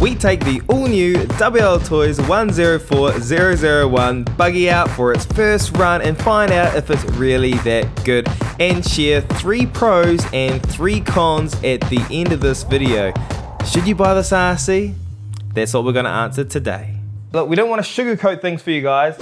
we take the all-new WLtoys 104001 buggy out for its first run and find out if it's really that good, and share 3 pros and 3 cons at the end of this video. Should you buy this RC? That's what we're going to answer today. Look, we don't want to sugarcoat things for you guys.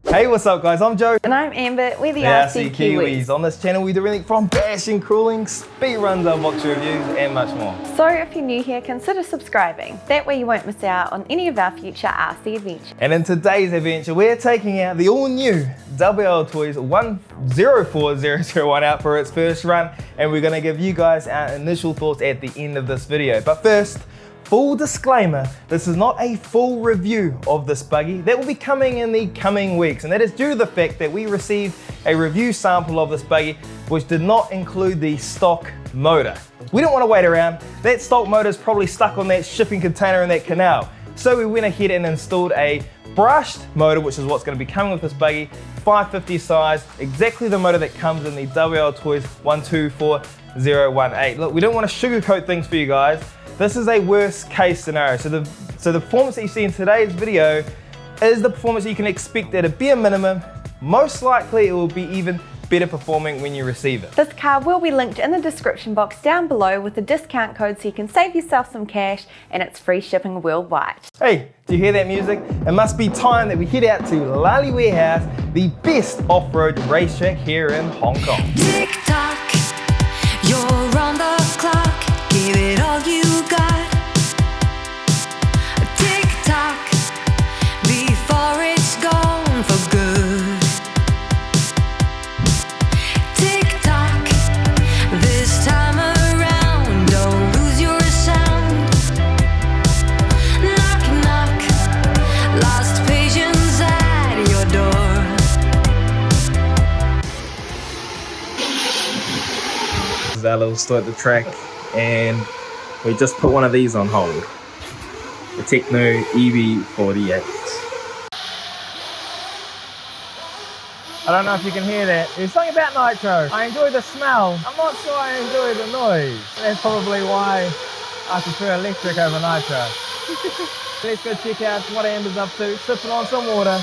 Hey, what's up guys, I'm Joe. And I'm Amber, we're the TheRcKiwis. On this channel we do everything from bashing, cooling, speed runs, unboxing reviews and much more. So if you're new here, consider subscribing. That way you won't miss out on any of our future RC adventures. And in today's adventure, we're taking out the all new WLtoys 104001 out for its first run, and we're gonna give you guys our initial thoughts at the end of this video. But first, full disclaimer, this is not a full review of this buggy. That will be coming in the coming weeks, and that is due to the fact that we received a review sample of this buggy which did not include the stock motor. We don't want to wait around. That stock motor is probably stuck on that shipping container in that canal. So we went ahead and installed a brushed motor, which is what's going to be coming with this buggy, 550 size, exactly the motor that comes in the WLtoys 124018. Look, we don't want to sugarcoat things for you guys. This is a worst case scenario. So the performance that you see in today's video is the performance that you can expect at a bare minimum. Most likely it will be even better performing when you receive it. This car will be linked in the description box down below with a discount code so you can save yourself some cash, and it's free shipping worldwide. Hey, do you hear that music? It must be time that we head out to Lali Warehouse, the best off-road racetrack here in Hong Kong. Tick tock, you're on the clock. Give it all you got. Tick tock, before it's gone for good. Tick tock, this time around, don't lose your sound. Knock knock, lost patience at your door. This is our little store at the track, and we just put one of these on hold, the Techno EV48. I don't know if you can hear that. There's something about nitro. I enjoy the smell. I'm not sure I enjoy the noise. That's probably why I prefer electric over nitro. Let's go check out what Amber's up to, sipping on some water.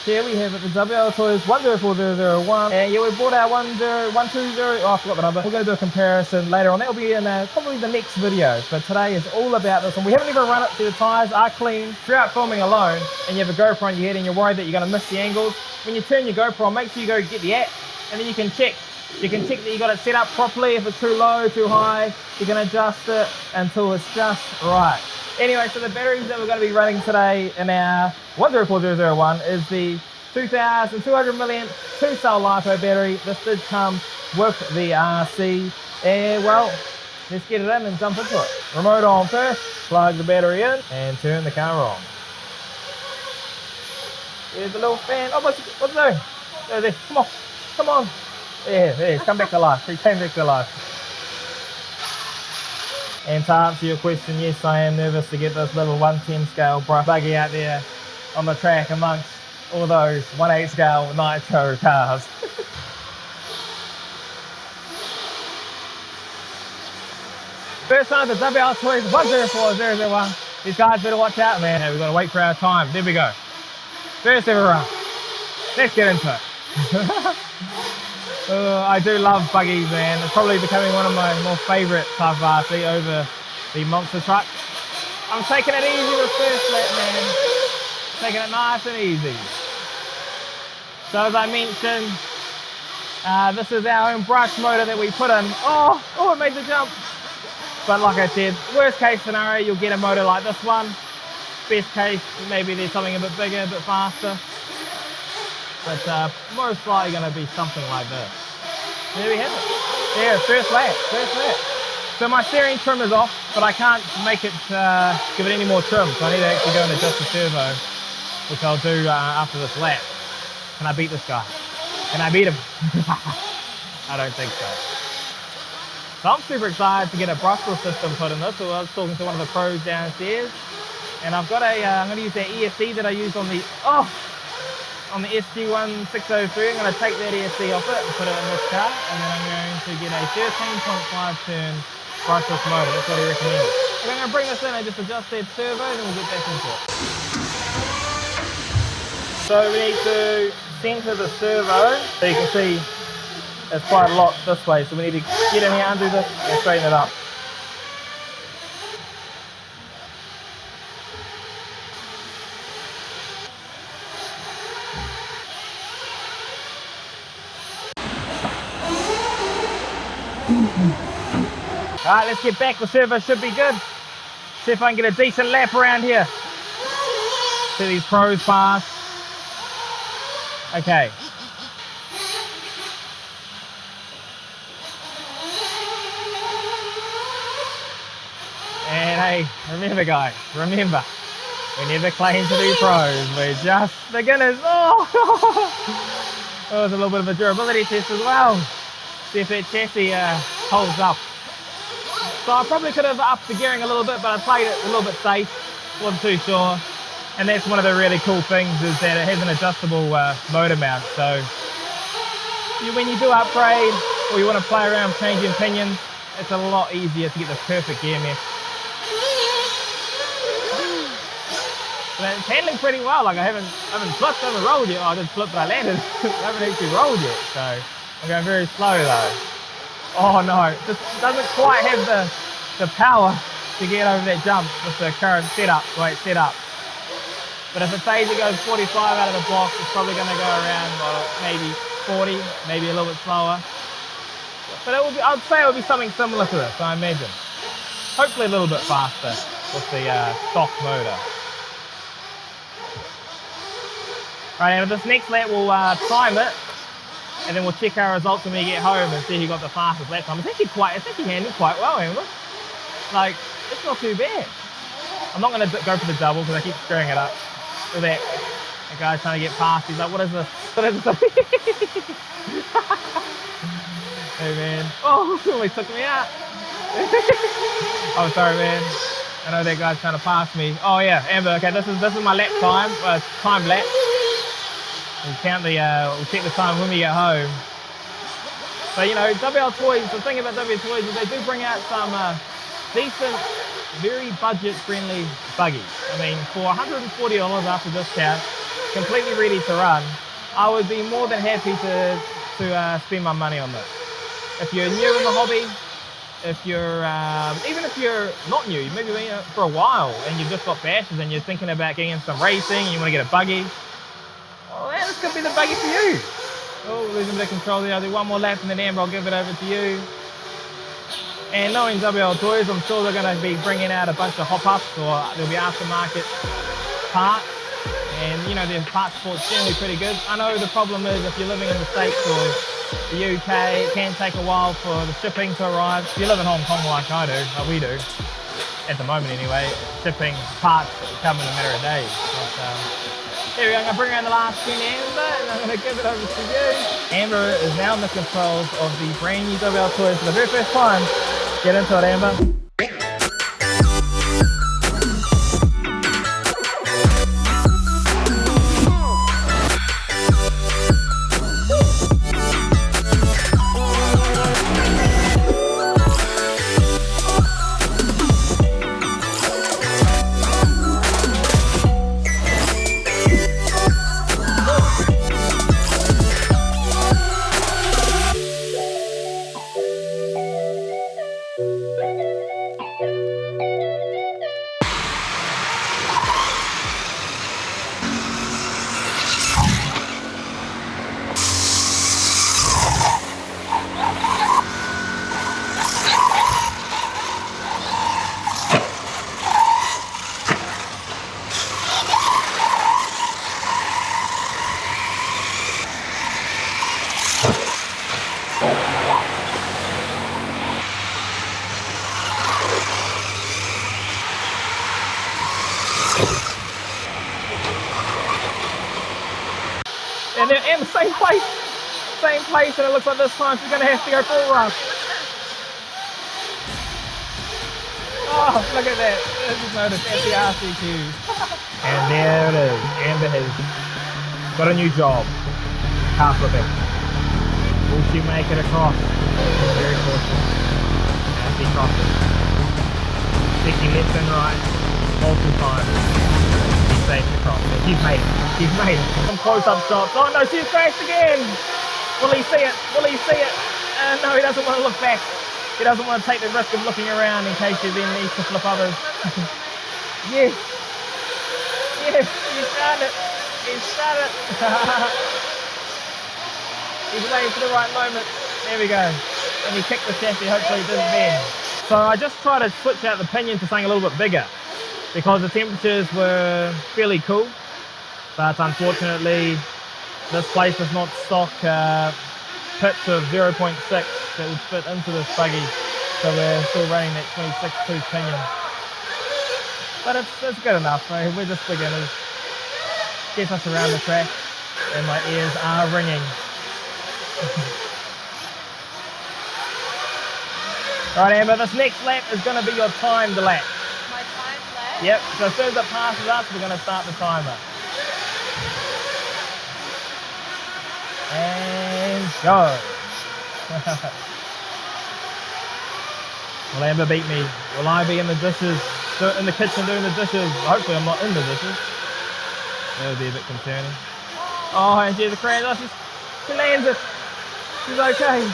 Here we have it, the WLtoys 104001, and yeah, we bought our 120, oh I forgot the number. We're going to do a comparison later on. That'll be in probably the next video, but today is all about this one. We haven't even run it, so the tyres are clean. If you're out filming alone and you have a GoPro on your head and you're worried that you're going to miss the angles, when you turn your GoPro on, make sure you go get the app, and then you can check. You can check that you got it set up properly. If it's too low, too high, you can adjust it until it's just right. Anyway, so the batteries that we're going to be running today in our 104001 is the 2200 milliamp 2-cell LiPo battery. This did come with the RC, and well, let's get it in and jump into it. Remote on first, plug the battery in, and turn the car on. There's the little fan. Oh, what's it doing? There, come on. There, come back to life. He came back to life. And to answer your question, yes, I am nervous to get this little 110 scale buggy out there on the track amongst all those 1/8 scale nitro cars. First time the WLtoys 104001. These guys better watch out, man. We've got to wait for our time. There we go. First ever run. Let's get into it. I do love buggies, man. It's probably becoming one of my more favourite type of RC over the monster truck. I'm taking it easy with first lap, man. Taking it nice and easy. So as I mentioned, this is our own brush motor that we put in. Oh, it made the jump. But like I said, worst case scenario, you'll get a motor like this one. Best case, maybe there's something a bit bigger, a bit faster. But most likely going to be something like this. There we have it. Yeah, first lap. So my steering trim is off, but I can't make it, give it any more trim. So I need to actually go and adjust the servo, which I'll do after this lap. Can I beat this guy? Can I beat him? I don't think so. So I'm super excited to get a brushless system put in this. So I was talking to one of the pros downstairs, and I've got a, I'm going to use that ESC that I used on the, on the SG1603. I'm going to take that ESC off it and put it in this car, and then I'm going to get a 13.5 turn brushless motor. That's what he recommended. Okay, I'm going to bring this in and just adjust that servo, and then we'll get back into it. So we need to center the servo, so you can see it's quite a lot this way, so we need to get in here, undo this, and straighten it up. Alright, let's get back. The servo should be good. See if I can get a decent lap around here. See these pros pass. Okay. And hey, remember guys, remember, we never claim to be pros, we're just beginners. Oh, that was a little bit of a durability test as well. See if that chassis holds up. So I probably could have upped the gearing a little bit, but I played it a little bit safe, wasn't too sure. And that's one of the really cool things, is that it has an adjustable motor mount. So when you do upgrade, or you want to play around changing pinions, it's a lot easier to get the perfect gear mesh. But it's handling pretty well. Like I haven't flipped, I haven't rolled yet. Oh, I did flip, but I landed. I haven't actually rolled yet, so I'm going very slow though. Oh no, it just doesn't quite have the power to get over that jump with the current setup, the way it's set up. But if it says it goes 45 out of the box, it's probably going to go around, well, maybe 40, maybe a little bit slower. But it will be, I'd say it will be something similar to this, I imagine. Hopefully a little bit faster with the stock motor. Right, and this next lap we'll time it, and then we'll check our results when we get home and see who got the fastest lap time. It's actually handled quite well, Amber. Like, it's not too bad. I'm not going to go for the double because I keep screwing it up. Look at that. The guy's trying to get past. He's like, what is this? What is this? Hey man. Oh, he almost took me out. Oh, sorry man. I know that guy's trying to pass me. Oh yeah, Amber, okay, this is my lap time. Time lap. We'll count the, we'll check the time when we get home. So, you know, WLtoys, the thing about WLtoys is they do bring out some decent, very budget-friendly buggies. I mean, for $140 after discount, completely ready to run, I would be more than happy to spend my money on this. If you're new in the hobby, if you're, even if you're not new, you maybe been in it for a while and you've just got bashes and you're thinking about getting in some racing and you want to get a buggy, well, yeah, this could be the buggy for you. Oh, losing a bit of control there. I'll do one more lap and then Amber, I'll give it over to you. And knowing WLtoys, I'm sure they're going to be bringing out a bunch of hop-ups, or there'll be aftermarket parts. And, you know, their parts support's generally pretty good. I know the problem is if you're living in the States or the UK, it can take a while for the shipping to arrive. If you live in Hong Kong like I do, like we do, at the moment anyway, shipping parts come in a matter of days. But, here we go, I'm going to bring around the last pin, Amber, and I'm going to give it over to you. Amber is now in the controls of the brand new WLtoys for the very first time. Get into it, Amber. And the same place, and it looks like this time she's gonna have to go full rush. Oh, look at that. Just noticed at the RCQ. And there it is. Amber has got a new job. Car flipping. Will she make it across? Very cautious. As she crosses. Checking left and right. Multiple times. She's safe to cross. And she's made it. She's made it. Some close-up shots. Oh no, she's crashed again. Will he see it? Will he see it? No, he doesn't want to look back. He doesn't want to take the risk of looking around in case he then needs to flip others. Yes. Yes, he's done it. He's done it. He's waiting for the right moment. There we go. And he kicked the chassis, hopefully it didn't bend. So I just tried to switch out the pinion to something a little bit bigger because the temperatures were fairly cool. But unfortunately, this place does not stock pitch of 0.6 that would fit into this buggy. So we're still running that 26 tooth pinion. But it's good enough, right? We're just beginners. Gets us around the track and my ears are ringing. Right, Amber, this next lap is going to be your timed lap. My timed lap? Yep, so as soon as it passes us, we're going to start the timer. And go. Will Amber beat me? Will I be in the dishes, in the kitchen doing the dishes? Hopefully I'm not in the dishes. That would be a bit concerning. Oh, and she's a crash. Oh, she lands it. She's okay.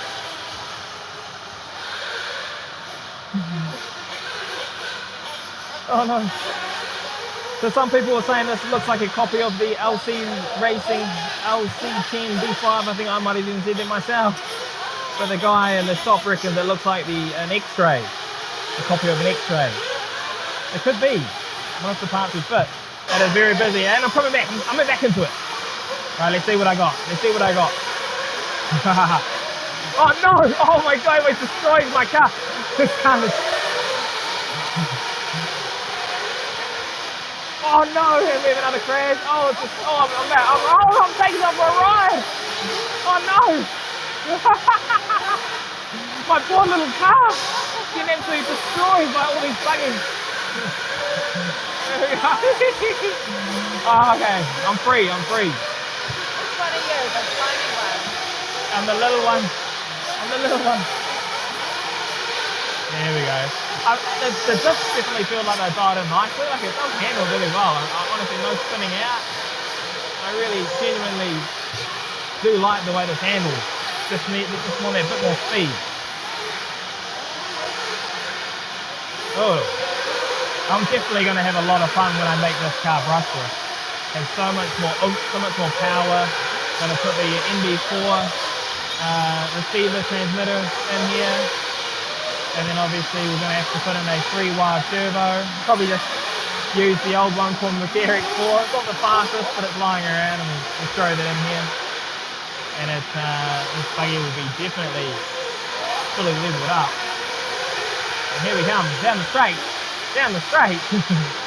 Oh no. So some people were saying this looks like a copy of the LC Racing LC10 B5. I think I might have even said that myself. But the guy in the shop reckons it looks like an X-ray. A copy of an X-ray. It could be. Most of the parts would fit. That is very busy. And I'm coming back. I'm back into it. Right, let's see what I got. Let's see what I got. Oh no! Oh my god, it destroyed my car. This car is... Oh no, we have another crash. Oh, it's just, I'm back. I'm taking off for a ride. Oh no. My poor little car getting absolutely destroyed by all these buggies. There we go. Oh, okay, I'm free. Which one are you? The tiny one? I'm the little one. There we go. The discs definitely feel like they died in nicely. Like it does handle really well. I honestly, no spinning out. I really genuinely do like the way this handles. Just want that bit more speed. Oh, I'm definitely going to have a lot of fun when I make this car brushless. Have so much more oomph, so much more power. Going to put the NB4 receiver transmitter in here. And then obviously we're going to have to put in a 3-wire servo. Probably just use the old one from the TheRcKiwis. It's not the fastest, but it's lying around, and we'll throw that in here. And this buggy will be definitely fully leveled up. And here we come, down the straight.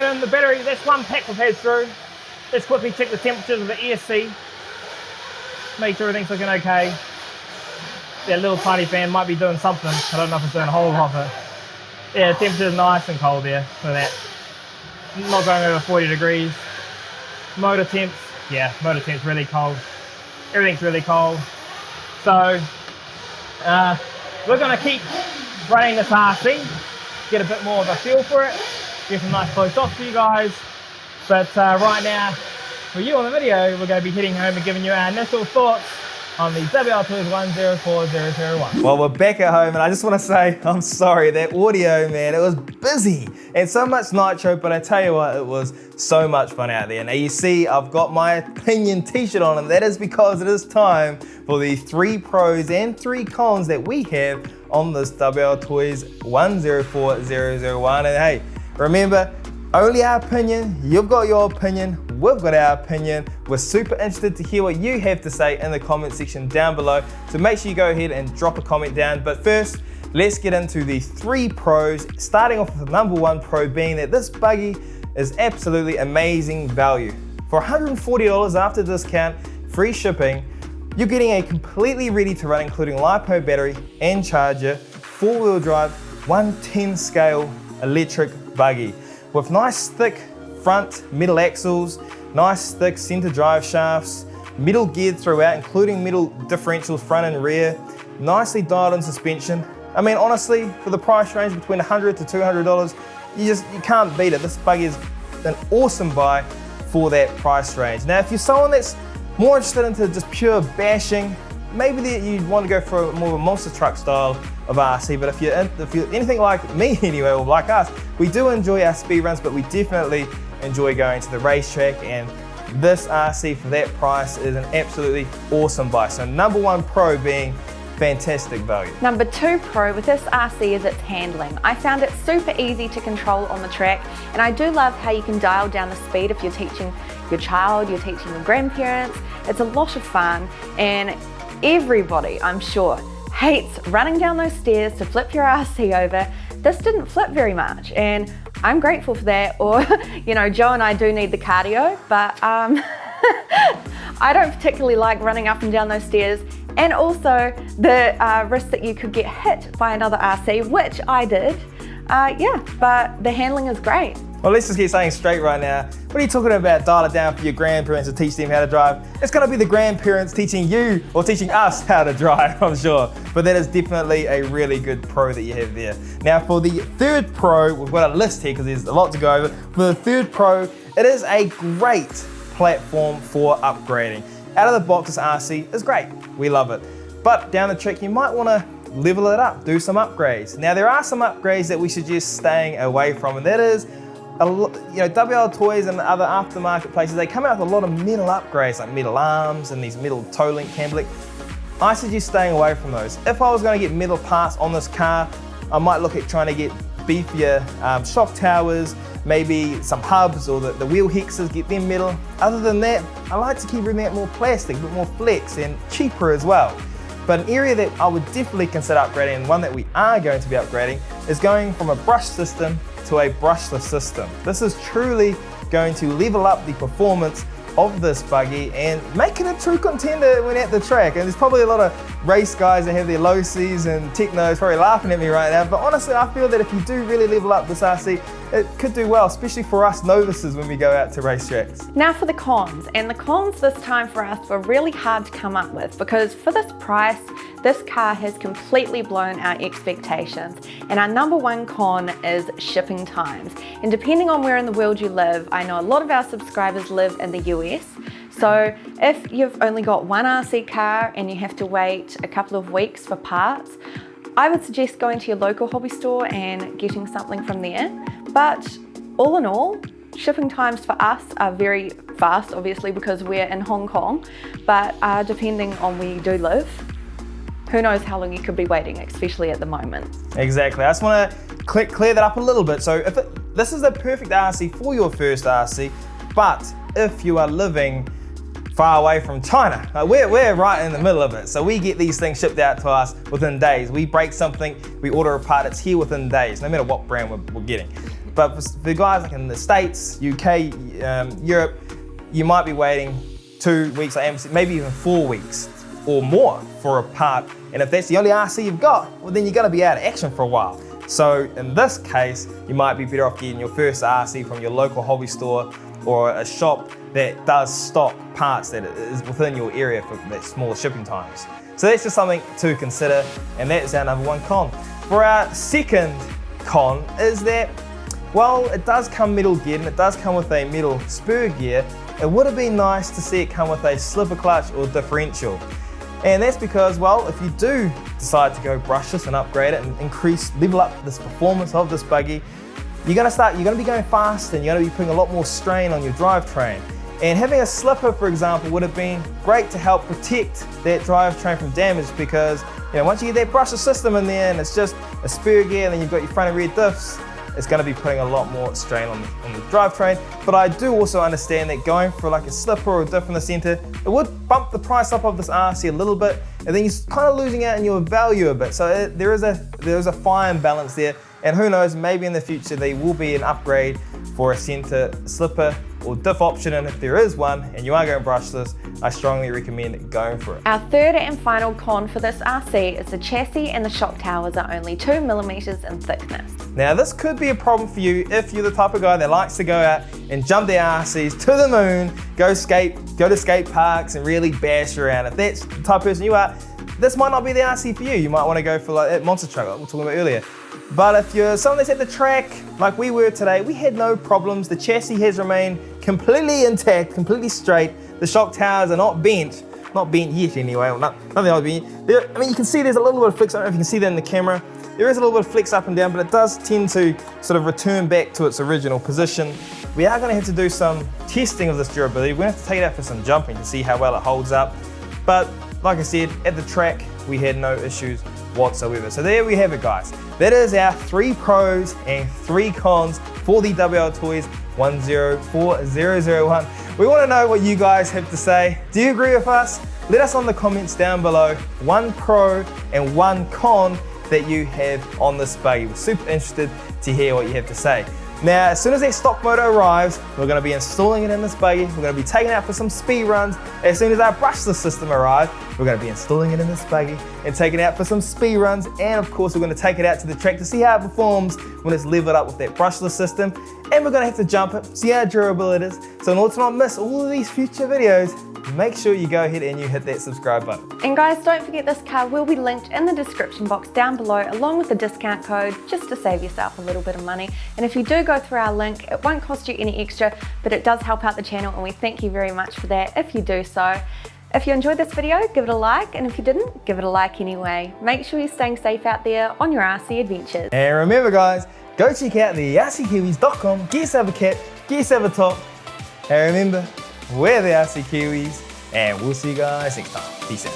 And the battery, that's one pack we've had through. Let's quickly check the temperatures of the ESC. Make sure everything's looking okay. That little tiny fan might be doing something. I don't know if it's doing a whole lot of it. Yeah, the temperature's nice and cold there. Look at that. Not going over 40 degrees. Motor temps, yeah, motor temps really cold. Everything's really cold. So, we're going to keep running this RC, get a bit more of a feel for it, get some nice close shots for you guys. But right now, for you on the video, we're going to be heading home and giving you our initial thoughts on the WLtoys 104001. Well, we're back at home, and I just want to say, I'm sorry, that audio, man, it was busy and so much nitro, but I tell you what, it was so much fun out there. Now you see, I've got my opinion t-shirt on, and that is because it is time for the 3 pros and 3 cons that we have on this WLtoys 104001. And hey, remember, only our opinion, you've got your opinion, we've got our opinion. We're super interested to hear what you have to say in the comment section down below. So make sure you go ahead and drop a comment down. But first, let's get into the 3 pros, starting off with the number 1 pro being that this buggy is absolutely amazing value. For $140 after discount, free shipping, You're getting a completely ready to run, including LiPo battery and charger, 4-wheel drive, 110 scale electric buggy with nice thick front middle axles, nice thick center drive shafts, metal geared throughout, including metal differentials front and rear, nicely dialed in suspension. I mean, honestly, for the price range between $100 to $200, you can't beat it. This buggy is an awesome buy for that price range. Now, if you're someone that's more interested into just pure bashing, maybe you'd want to go for more of a monster truck style of RC, but if you're anything like me anyway, or like us, we do enjoy our speed runs, but we definitely enjoy going to the racetrack, and this RC for that price is an absolutely awesome buy. So number 1 pro being fantastic value. Number 2 pro with this RC is its handling. I found it super easy to control on the track, and I do love how you can dial down the speed if you're teaching your child, you're teaching your grandparents. It's a lot of fun, and everybody, I'm sure, hates running down those stairs to flip your RC over. This didn't flip very much, and I'm grateful for that. Or, you know, Joe and I do need the cardio, but I don't particularly like running up and down those stairs, and also the risk that you could get hit by another RC, which I did. Yeah, but the handling is great. Well, let's just get something straight right now. What are you talking about? Dial it down for your grandparents to teach them how to drive. It's gonna be the grandparents teaching you or teaching us how to drive, I'm sure. But that is definitely a really good pro that you have there. Now for the 3rd pro, we've got a list here because there's a lot to go over. For the 3rd pro, it is a great platform for upgrading. Out of the box, this RC is great. We love it. But down the track, you might wanna level it up, do some upgrades. Now there are some upgrades that we suggest staying away from, and that is, WLtoys and other aftermarket places, they come out with a lot of metal upgrades, like metal arms and these metal toe link, cam link. I suggest staying away from those. If I was going to get metal parts on this car, I might look at trying to get beefier shock towers, maybe some hubs or the wheel hexes, get them metal. Other than that, I like to keep everything out more plastic, a bit more flex and cheaper as well. But an area that I would definitely consider upgrading, and one that we are going to be upgrading, is going from a brush system to a brushless system. This is truly going to level up the performance of this buggy and make it a true contender when at the track. And there's probably a lot of race guys that have their low C's and technos probably laughing at me right now, but honestly I feel that if you do really level up this RC, it could do well, especially for us novices when we go out to racetracks. Now for the cons, and the cons this time for us were really hard to come up with, because for this price, this car has completely blown our expectations. And our number 1 con is shipping times. And depending on where in the world you live, I know a lot of our subscribers live in the US. So if you've only got one RC car and you have to wait a couple of weeks for parts, I would suggest going to your local hobby store and getting something from there. But all in all, shipping times for us are very fast, obviously because we're in Hong Kong, but depending on where you do live, who knows how long you could be waiting, especially at the moment. Exactly, I just want to clear that up a little bit. So this is the perfect RC for your first RC, but if you are living far away from China, we're right in the middle of it. So we get these things shipped out to us within days. We break something, we order a part, it's here within days, no matter what brand we're getting. But for the guys like in the States, UK, Europe, you might be waiting 2 weeks, maybe even 4 weeks or more for a part. And if that's the only RC you've got, well then you're gonna be out of action for a while. So in this case, you might be better off getting your first RC from your local hobby store or a shop that does stock parts that is within your area for that smaller shipping times. So that's just something to consider, and that's our number 1 con. For our second con is that, well, it does come metal geared and it does come with a metal spur gear. It would have been nice to see it come with a slipper clutch or differential. And that's because, well, if you do decide to go brushless and upgrade it and level up this performance of this buggy, you're gonna be going fast and you're gonna be putting a lot more strain on your drivetrain. And having a slipper, for example, would have been great to help protect that drivetrain from damage, because once you get that brushless system in there and it's just a spur gear and then you've got your front and rear diffs, it's going to be putting a lot more strain on the drivetrain. But I do also understand that going for like a slipper or a diff in the center, it would bump the price up of this RC a little bit, and then you're kind of losing out in your value a bit. So there is a fine balance there, and who knows, maybe in the future there will be an upgrade for a center slipper or diff option, and if there is one and you are going brushless, I strongly recommend going for it. Our third and final con for this RC is the chassis and the shock towers are only 2 millimeters in thickness. Now this could be a problem for you if you're the type of guy that likes to go out and jump their RCs to the moon, go to skate parks and really bash around. If that's the type of person you are, this might not be the RC for you. You might want to go for like that monster truck like we were talking about earlier. But if you're someone that's at the track, like we were today, we had no problems. The chassis has remained completely intact, completely straight. The shock towers are not bent yet anyway. Well, nothing else bent. I mean, you can see there's a little bit of flex. I don't know if you can see that in the camera. There is a little bit of flex up and down, but it does tend to sort of return back to its original position. We are going to have to do some testing of this durability. We're going to have to take it out for some jumping to see how well it holds up. But like I said, at the track, we had no issues whatsoever. So there we have it, guys. That is our 3 pros and 3 cons for the WLtoys 104001. We want to know what you guys have to say. Do you agree with us? Let us on the comments down below 1 pro and 1 con that you have on this buggy. We're super interested to hear what you have to say. Now, as soon as that stock motor arrives, we're going to be installing it in this buggy. We're going to be taking it out for some speed runs. As soon as our brushless system arrives, we're going to be installing it in this buggy and taking it out for some speed runs. And of course, we're going to take it out to the track to see how it performs when it's levered up with that brushless system. And we're going to have to jump it, see how durable it is. So in order to not miss all of these future videos, make sure you go ahead and you hit that subscribe button. And guys, don't forget this car will be linked in the description box down below along with the discount code just to save yourself a little bit of money. And if you do go through our link, it won't cost you any extra, but it does help out the channel and we thank you very much for that if you do so. If you enjoyed this video, give it a like, and if you didn't, give it a like anyway. Make sure you're staying safe out there on your RC adventures. And remember guys, go check out TheRcKiwis.com, get yourself a kit, get yourself a top, and remember, we're the RC Kiwis, and we'll see you guys next time. Peace out.